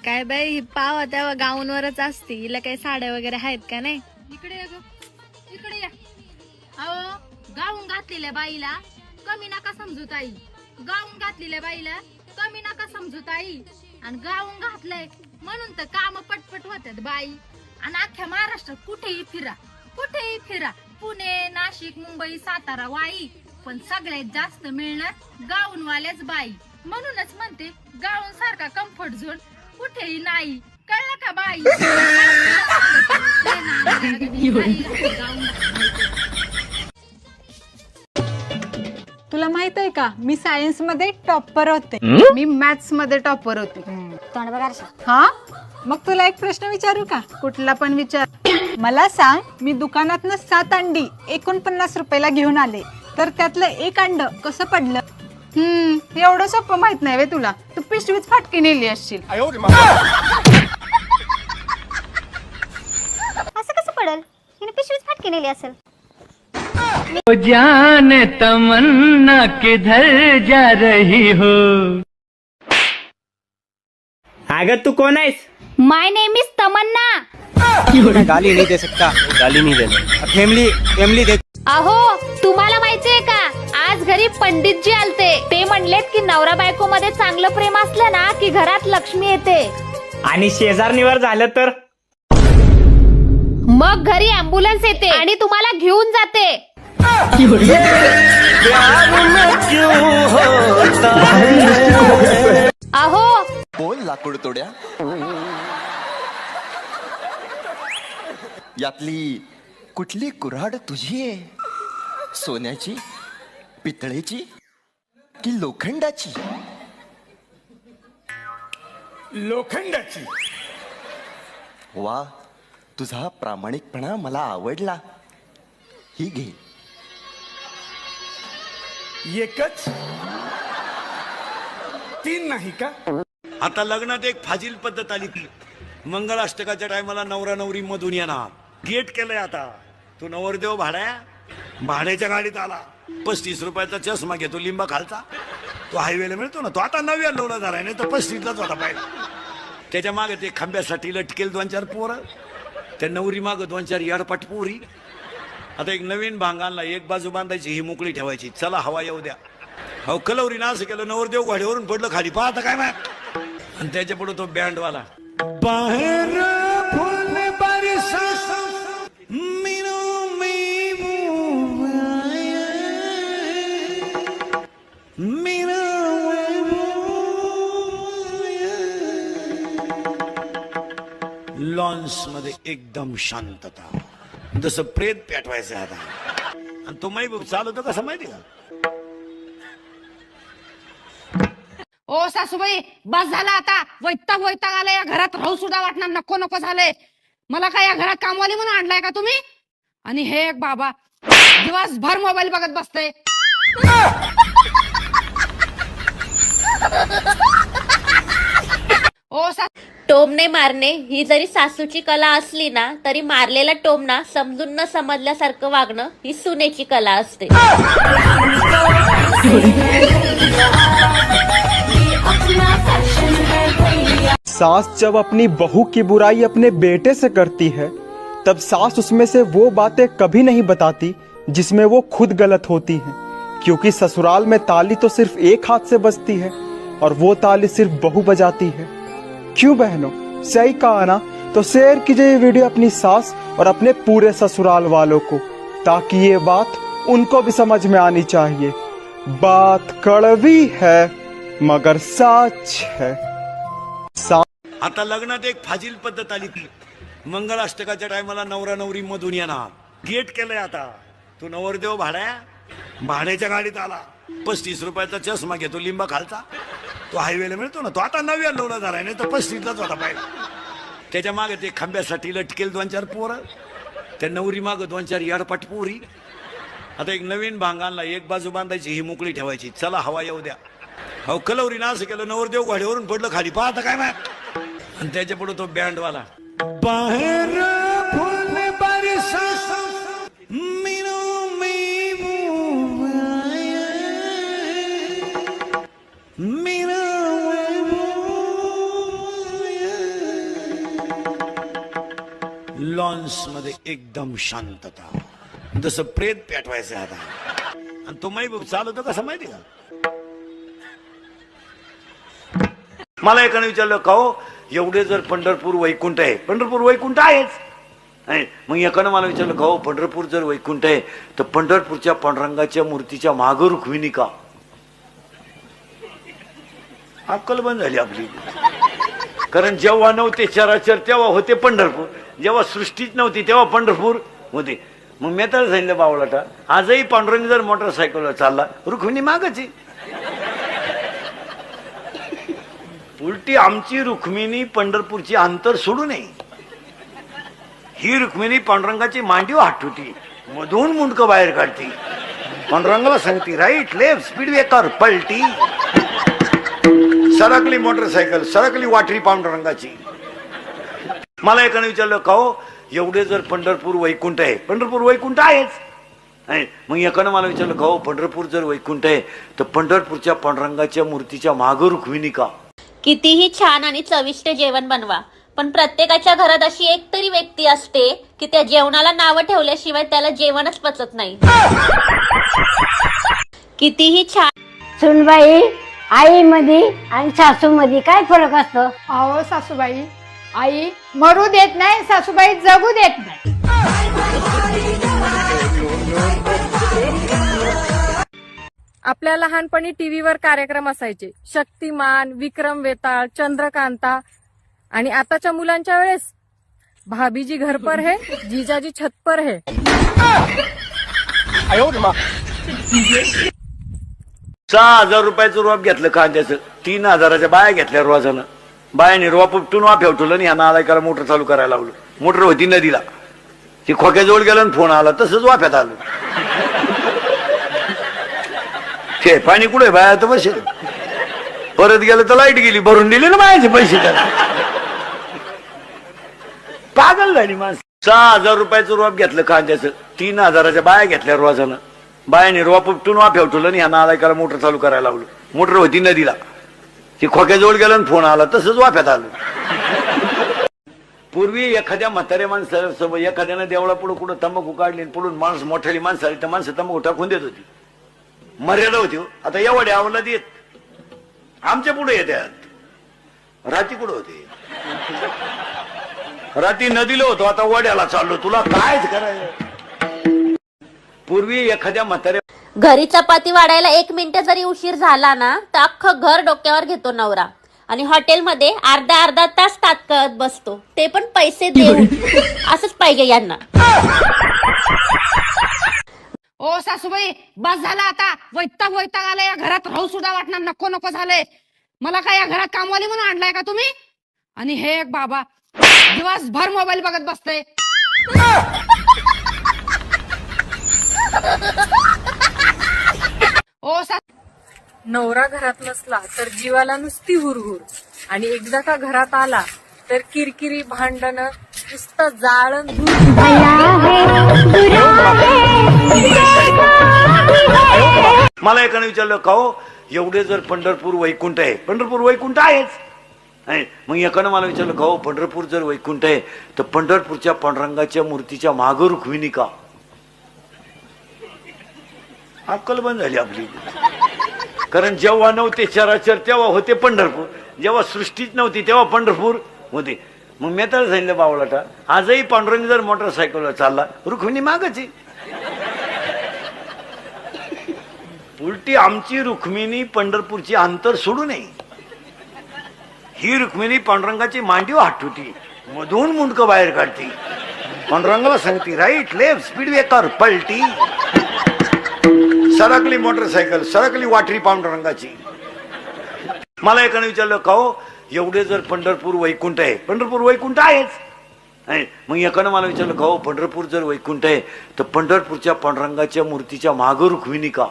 काय बाई ही पाव तेव्हा गाऊनवरच असते, हिला काही साड्या वगैरे आहेत का नाही? इकडे या ग, इकडे या. अहो, गाऊन घातलेल्या बाईला कमी नका समजू ताई. गाऊन घातलेल्या बाईला कमी नका समजू ताई. आणि गाऊन घातलंय म्हणून तर काम पटपट होतात बाई. आणि अख्ख्या महाराष्ट्रात कुठेही फिरा, पुणे, नाशिक, मुंबई, सातारा, वाई, पण सगळ्यात जास्त मिळणार गाऊनवाल्याच बाई. म्हणूनच म्हणते गाऊन सारखा कम्फर्ट झोन कुठेही नाही. कळलं का बाई? तुला माहित आहे का, मी सायन्स मध्ये टॉपर होते. मी मॅथ्स मध्ये टॉपर होते. तोंड बघा. हा, मग तुला एक प्रश्न विचारू का? कुठला पण विचार. मला सांग, मी दुकानातनं 7 अंडी 49 रुपयाला घेऊन आले, तर त्यातलं एक अंड कसं पडलं? एवढं सोपं माहित नाही वे तुला. तू पिशवीच फाटकी नेली असशील. असं कसं पडल? हिने पिशवीच फाटकी नेली असेल. जाने तमन्ना किधर जा रही हो. अगर तू कौन है? माय नेम इज तमन्ना. गाली नहीं दे सकता. गाली नहीं देना. फैमिली दे. अहो, तुम्हाला माहितीये का, आज घरी पंडितजी आलते. ते म्हणलेत की नवरा बायको मध्ये चांगलं प्रेम असलं ना की घरात लक्ष्मी येते. आणि शेजारणीवर झालं तर मग घरी अँब्युलन्स येते आणि तुम्हाला घेऊन जाते. अहो, बोल लाकूड तोड्या, यातली कुठली कुऱ्हाड तुझी आहे? सोन्याची, पितळेची की लोखंडाची? लोखंडाची. वा, तुझा प्रामाणिकपणा मला आवडला. ही घे. एकच 3 नाही का? आता लग्नात एक फाजील पद्धत आली. मंगलाष्टकाच्या टायमाला नवरा नवरी मधून येणार. गेट केलंय आता. तू नवरदेव भाड्याच्या गाडीत आला. 35 रुपयाचा चष्मा घेतो लिंबा खालचा. तो हायवेला मिळतो ना, तो आता 99 झालाय, नाही तर 35लाच होता पाहिजे. त्याच्या मागे ते खांब्यासाठी लटकेल 2-4 पोरं, त्या नवरी माग 2-4 याडपाट पोरी. आता एक नवीन भांग आणला. एक बाजू बांधायची, ही मोकळी ठेवायची. चला हवा येऊ द्या. हो, कलवरीनं असं केलं, नवरदेव घोड्यावरून पडलं खाली. पाहता काय माय. आणि त्याच्या पुढे तो बँडवाला. बाहेर फुल बरसा लॉन्स मध्ये एकदम शांतता, जसं प्रेत पेटवायचं आता. आणि तो माई चालवतो कसं माहिती का? ओ सासूबाई, बस झाला आता. वैताग आला. या घरात राहू सुद्धा वाटणार. नको झालंय मला. काय या घरात कामवाली म्हणून आणलाय का तुम्ही? आणि हे एक बाबा दिवसभर मोबाईल बघत बसतय. ओ टोमणे मारणे ही जरी सासूची कला असली ना, तरी मारलेला टोमणा समजून न समजल्यासारखं वागणं ही सुनेची कला असते. सास जब अपनी बहू की बुराई अपने बेटे से करती है, तब सास उसमें से वो बातें कभी नहीं बताती जिसमें वो खुद गलत होती हैं, क्योंकि ससुराल में ताली तो सिर्फ एक हाथ से बजती है और वो ताली सिर्फ बहू बजाती है. क्यों बहनों, सही कहा ना? तो शेयर कीजिए ये वीडियो अपनी सास और अपने पूरे ससुराल वालों को, ताकि ये बात उनको भी समझ में आनी चाहिए. बात कड़वी है मगर सच है. आता लग्नात एक फाजील पद्धत आली. मंगलाष्टकाच्या टायमाला नवरा नवरी मधून येणार. गेट केलंय आता. तू नवरदेव भाड्याच्या गाडीत आला. 35 रुपयाचा चष्मा घेतो लिंबा खालचा. तो हायवेला मिळतो ना, तो आता 99 झालाय, नाही तर 35लाच होता पाहिजे. त्याच्या मागे ते खांब्यासाठी लटकेल 2-4 पोरं, त्या नवरी माग 2-4 याडपाट पोरी. आता एक नवीन भांग आणला. एक बाजू बांधायची, ही मोकळी ठेवायची. चला हवा येऊ द्या. हो, कलवरीनं असं केलं, नवरदेव घोड्यावरून पडलं खाली. पाहता काय माय. आणि त्याच्या पुढे तो बँडवाला. बाहेर फुल बरसा लॉन्स मध्ये एकदम शांतता, जसं प्रेत पेटवायचं आता. आणि तो माई चालवतो कसं माहिती का? मला एकाने विचारलं का हो एवढे जर पंढरपूर वैकुंठ आहे, पंढरपूर वैकुंठ आहेच. मग एकानं मला विचारलं का हो पंढरपूर जर वैकुंठ आहे तर पंढरपूरच्या पांडुरंगाच्या मूर्तीच्या मागं रुक्मिणी का? अक्कल बंद झाली आपली. कारण जेव्हा नव्हते चराचर तेव्हा होते पंढरपूर, जेव्हा सृष्टीच नव्हती तेव्हा पंढरपूर होते. मग मी तर सांगितलं बावळाटा, आजही पांडुरंग जर मोटरसायकलवर चालला रुक्मिणी मागच आहे. उलटी आमची रुक्मिणी पंढरपूरची अंतर सोडू नये. ही रुक्मिणी पांडुरंगाची मांडीव हाटुटी, मधून मुंडकं बाहेर काढती, पांडुरंगाला सांगती राईट लेफ्ट स्पीड ब्रेकर पलटी. सरकली मोटरसायकल, सरकली वाटरी पांडुरंगाची. मला एकाने विचारलं का हो एवढे जर पंढरपूर वैकुंठ आहे, पंढरपूर वैकुंठ आहेच. मग एकानं मला विचारलं का हो पंढरपूर जर वैकुंठ आहे तर पंढरपूरच्या पांडुरंगाच्या मूर्तीच्या मागं रुक्मिणी का? कितीही छान आणि चविष्ट जेवण बनवा, पण प्रत्येकाच्या घरात अशी एक तरी व्यक्ती असते की त्या जेवणाला नावं ठेवल्याशिवाय त्याला जेवणच पचत नाही. कितीही छान. सुनबाई, आई मध्ये आणि सासू मध्ये काय फरक असतो? अहो सासूबाई, आई मरू देत नाही, सासूबाई जगू देत नाही. आपल्या लहानपणी टीव्हीवर कार्यक्रम असायचे, शक्तिमान, विक्रम वेताळ, चंद्रकांता. आणि आताच्या मुलांच्या वेळेस भाभीजी घर पर है, जीजाजी छत पर है. 6,000 रुपयाचं रोप घेतलं कांद्याचं, 3,000च्या बाया घेतल्या रोजानं. बायाने रोप उपटून वाफ्यावर ठेवलं आणि ह्या नालायकाला मोटर चालू करायला लावलं. मोटर होती नदीला, ती खोक्याजवळ गेलं आणि फोन आला, तसंच वाफ्यात आलं. ते पाणी कुठे बाया तर बसेल, परत गेलं तर लाईट गेली, भरून दिले ना बायाचे पैसे त्याला. पागल झाली माणसं. 6,000 रुपयाचं रोप घेतलं कांद्याचं, 3,000च्या बाया घेतल्या रोजानं. बायाने रोप उपटून वाफ्यावर ठेवलं आणि ह्या नालायकाला मोटर चालू करायला लावलं. मोटर होती नदीला, ती खोक्याजवळ गेलं आणि फोन आला, तसंच वाफ्यात आलं. पूर्वी एखाद्या म्हाताऱ्या माणसासोबत एखाद्यानं देवळा पुढे कुठं तंबाखू काढली, पुढून माणूस मोठ्याली माणसं आली तर माणसं तंबाखू टाकून देत होती. मर्यादा होती. आता एवढे आवडला देत आमच्या पुढे येतात. राती कुठं होते? राती नदीला होतो, आता वड्याला चाललो. तुला कायच करायचं? पूर्वी एखाद्या म्हाताऱ्या घरी चपाती वाढायला 1 मिनिट जरी उशीर झाला ना तर अख्खं घर डोक्यावर घेतो नवरा. आणि हॉटेलमध्ये अर्धा तास ताट करत बसतो, ते पण पैसे देऊन. असंच पाहिजे यांना. ओ सासूबाई, बस झाला आता. वैताग आला, या घरात राहू सुद्धा वाटणार, नको नको झालंय मला. काय या घरात कामवाली म्हणून आणलाय का तुम्ही? आणि हे एक बाबा दिवसभर मोबाईल बघत बसतय. ओ नवरा घरात नसला तर जीवाला नुसती हुरहुर, आणि एकदा का घरात आला तर किरकिरी, भांडण, नुसतं जाळण. मला एकाने विचारलं का हो एवढे जर पंढरपूर वैकुंठ आहे, पंढरपूर वैकुंठ आहेच. मग एकानं मला विचारलं का हो पंढरपूर जर वैकुंठ आहे तर पंढरपूरच्या पांडुरंगाच्या मूर्तीच्या मागं रुक्मिणी का? अक्कल बंद झाली आपली. कारण जेव्हा नव्हते चराचर तेव्हा होते पंढरपूर, जेव्हा सृष्टीच नव्हती तेव्हा पंढरपूर होते. मग मी तर सांगितलं बावळाटा, आजही पांडुरंग जर मोटरसायकलवर चालला रुक्मिणी मागच आहे. उलटी आमची रुक्मिणी पंढरपूरची अंतर सोडू नये. ही रुक्मिणी पांडुरंगाची मांडीव हाटुटी, मधून मुंडकं बाहेर काढती, पांडुरंगाला सांगती राईट लेफ्ट स्पीड ब्रेकर पलटी. सरकली मोटरसायकल, सरकली वाटरी पांडुरंगाची. मला एकाने विचारलं का हो एवढे जर पंढरपूर वैकुंठ आहे, पंढरपूर वैकुंठ आहेच. मग एकानं मला विचारलं का हो पंढरपूर जर वैकुंठ आहे तर पंढरपूरच्या पांडुरंगाच्या मूर्तीच्या मागं रुक्मिणी का?